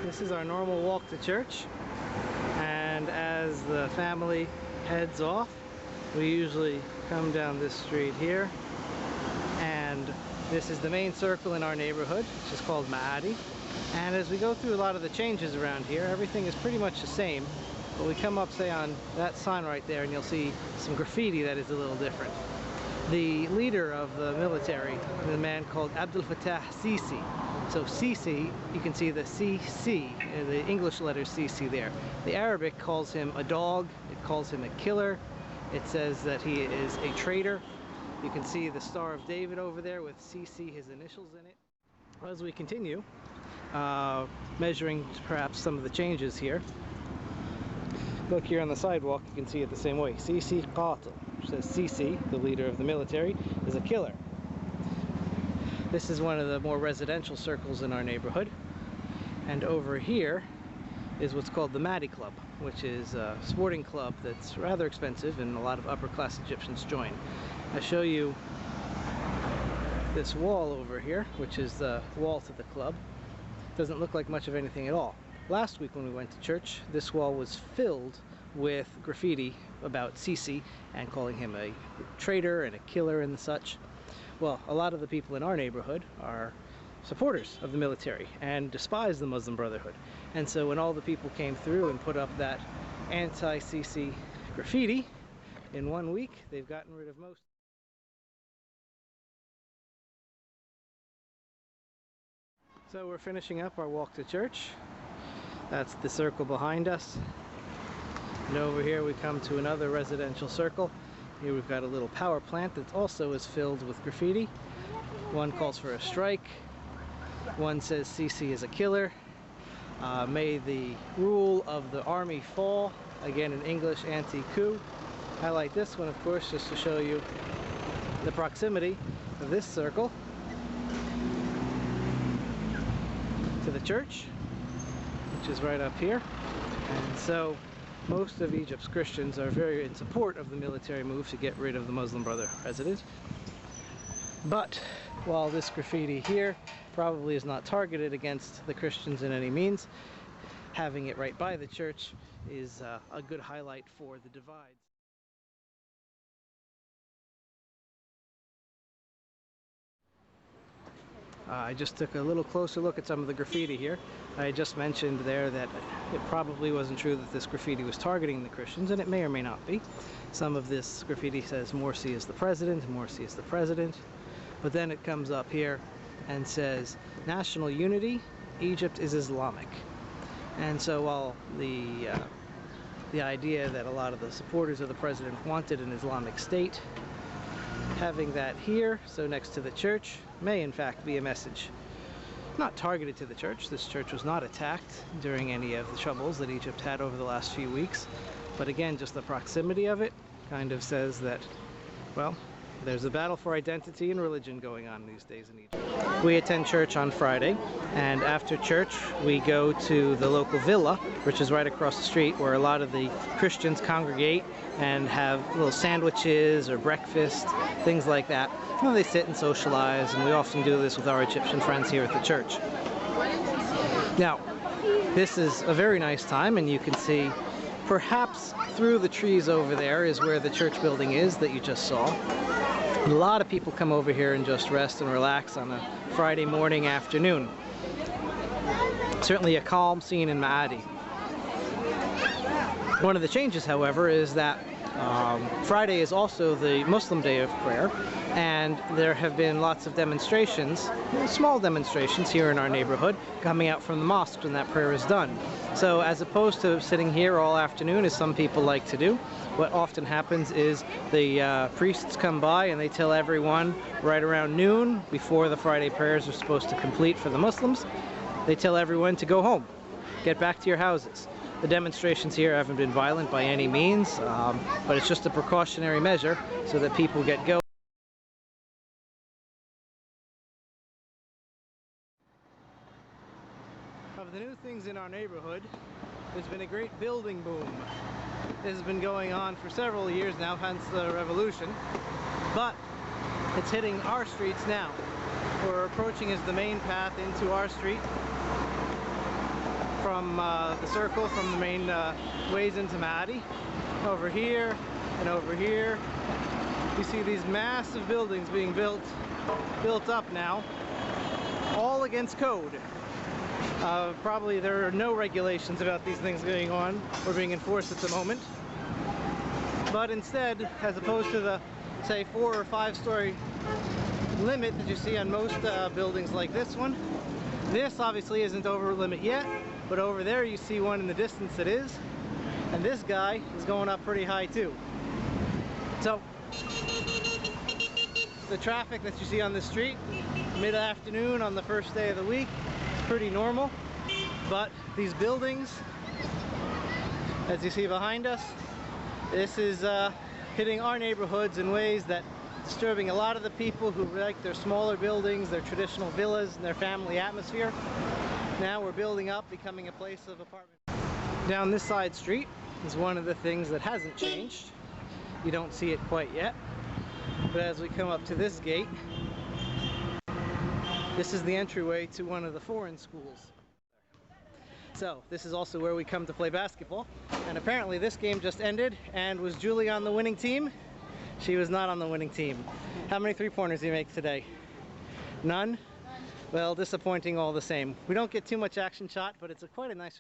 This is our normal walk to church, and as the family heads off, we usually come down this street here, and this is the main circle in our neighborhood, which is called Maadi. And as we go through a lot of the changes around here, everything is pretty much the same, but we come up, say, on that sign right there, and you'll see some graffiti that is a little different. The leader of the military is a man called al-Sisi. So Sisi, you can see the CC, the English letter CC there. The Arabic calls him a dog, it calls him a killer, it says that he is a traitor. You can see the Star of David over there with CC, his initials in it. As we continue, measuring perhaps some of the changes here, look here on the sidewalk, you can see it the same way. Sisi Qatil, which says Sisi, the leader of the military, is a killer. This is one of the more residential circles in our neighborhood. And over here is what's called the Maadi Club, which is a sporting club that's rather expensive and a lot of upper class Egyptians join. I show you this wall over here, which is the wall to the club. Doesn't look like much of anything at all. Last week when we went to church, this wall was filled with graffiti about Sisi and calling him a traitor and a killer and such. Well, a lot of the people in our neighborhood are supporters of the military and despise the Muslim Brotherhood. And so when all the people came through and put up that anti-Sisi graffiti, in 1 week they've gotten rid of most. So we're finishing up our walk to church. That's the circle behind us. And over here we come to another residential circle. Here we've got a little power plant that also is filled with graffiti. One calls for a strike. One says Sisi is a killer. May the rule of the army fall. Again in English, anti-coup. Highlight this one, of course, just to show you the proximity of this circle to the church, which is right up here. And so most of Egypt's Christians are very in support of the military move to get rid of the Muslim Brotherhood president. But while this graffiti here probably is not targeted against the Christians in any means, having it right by the church is a good highlight for the divides. I just took a little closer look at some of the graffiti here. I just mentioned there that it probably wasn't true that this graffiti was targeting the Christians, and it may or may not be. Some of this graffiti says Morsi is the president, Morsi is the president. But then it comes up here and says national unity, Egypt is Islamic. And so while the idea that a lot of the supporters of the president wanted an Islamic state, having that here, so next to the church, may in fact be a message not targeted to the church. This church was not attacked during any of the troubles that Egypt had over the last few weeks. But again, just the proximity of it kind of says that, well, there's a battle for identity and religion going on these days in Egypt. We attend church on Friday, and after church we go to the local villa, which is right across the street, where a lot of the Christians congregate and have little sandwiches or breakfast, things like that. And they sit and socialize, and we often do this with our Egyptian friends here at the church. Now, this is a very nice time, and you can see perhaps through the trees over there is where the church building is that you just saw. A lot of people come over here and just rest and relax on a Friday morning, afternoon. Certainly a calm scene in Maadi. One of the changes, however, is that Friday is also the Muslim day of prayer, and there have been lots of demonstrations, small demonstrations here in our neighborhood, coming out from the mosque when that prayer is done. So as opposed to sitting here all afternoon, as some people like to do, what often happens is the priests come by and they tell everyone right around noon, before the Friday prayers are supposed to complete for the Muslims, they tell everyone to go home, get back to your houses. The demonstrations here haven't been violent by any means, but it's just a precautionary measure so that people get going. Of the new things in our neighborhood, there's been a great building boom. This has been going on for several years now, hence the revolution, but it's hitting our streets now. We're approaching as the main path into our street from the circle, from the main ways into Maadi. Over here and over here, you see these massive buildings being built up now, all against code. Probably there are no regulations about these things going on or being enforced at the moment. But instead, as opposed to the, say, 4 or 5 story limit that you see on most buildings like this one, this obviously isn't over limit yet, but over there you see one in the distance that is, and this guy is going up pretty high too. So the traffic that you see on the street mid-afternoon on the first day of the week is pretty normal, but these buildings, as you see behind us, this is hitting our neighborhoods in ways that disturbing a lot of the people who like their smaller buildings, their traditional villas, and their family atmosphere. Now we're building up, becoming a place of apartments. Down this side street is one of the things that hasn't changed. You don't see it quite yet, but as we come up to this gate, this is the entryway to one of the foreign schools. So this is also where we come to play basketball, and apparently this game just ended. And was Julie on the winning team? She was not on the winning team. How many three-pointers do you make today? None? Well, disappointing all the same. We don't get too much action shot, but it's quite a nice...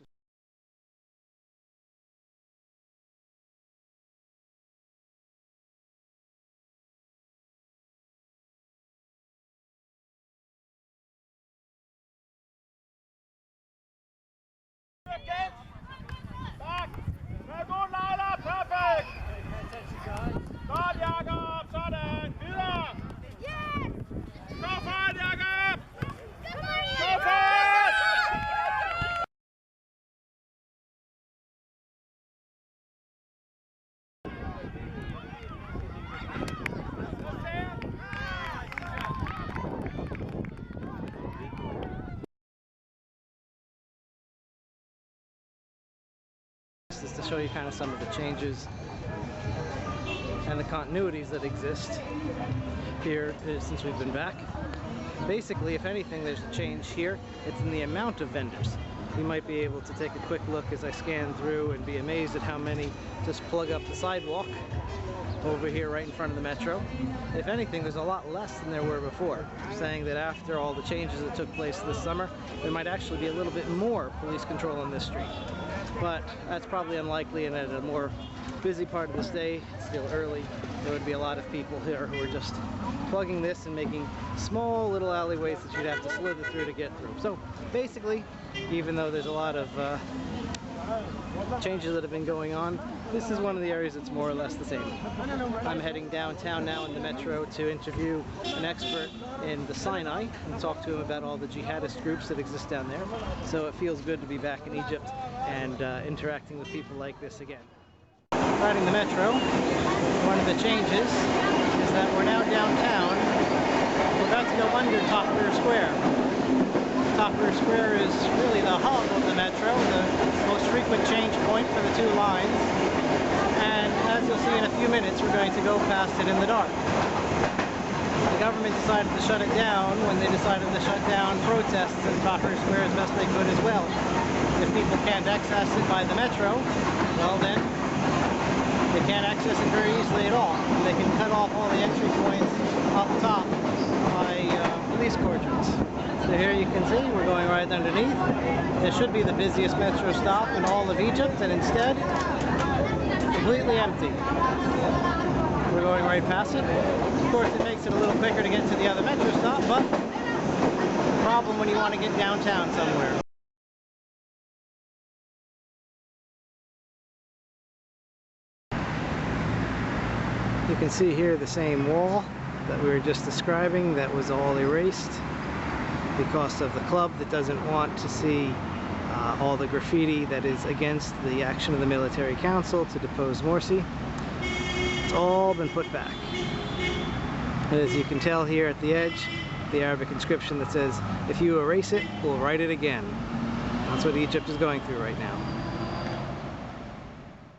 This is to show you kind of some of the changes and the continuities that exist here since we've been back. Basically, if anything, there's a change here. It's in the amount of vendors. You might be able to take a quick look as I scan through and be amazed at how many just plug up the sidewalk over here right in front of the metro. If anything, there's a lot less than there were before. Saying that after all the changes that took place this summer, there might actually be a little bit more police control on this street. But that's probably unlikely, and at a more busy part of this day, it's still early, there would be a lot of people here who are just plugging this and making small little alleyways that you'd have to slither through to get through. So basically, even though there's a lot of changes that have been going on, this is one of the areas that's more or less the same. I'm heading downtown now in the metro to interview an expert in the Sinai and talk to him about all the jihadist groups that exist down there. So it feels good to be back in Egypt and interacting with people like this again. Riding the metro, one of the changes is that we're now downtown. We're about to go under Tahrir Square. Tahrir Square is really the hub of the metro, the most frequent change point for the two lines. And as you'll see in a few minutes, we're going to go past it in the dark. The government decided to shut it down when they decided to shut down protests in Tahrir Square as best they could as well. If people can't access it by the metro, well then, they can't access it very easily at all. And they can cut off all the entry points up top by police cordons. So here you can see we're going right underneath. There should be the busiest metro stop in all of Egypt, and instead, completely empty. We're going right past it. Of course, it makes it a little quicker to get to the other metro stop, but problem when you want to get downtown somewhere. You can see here the same wall that we were just describing that was all erased because of the club that doesn't want to see all the graffiti that is against the action of the military council to depose Morsi. It's all been put back. And as you can tell here at the edge, the Arabic inscription that says, "If you erase it, we'll write it again." That's what Egypt is going through right now.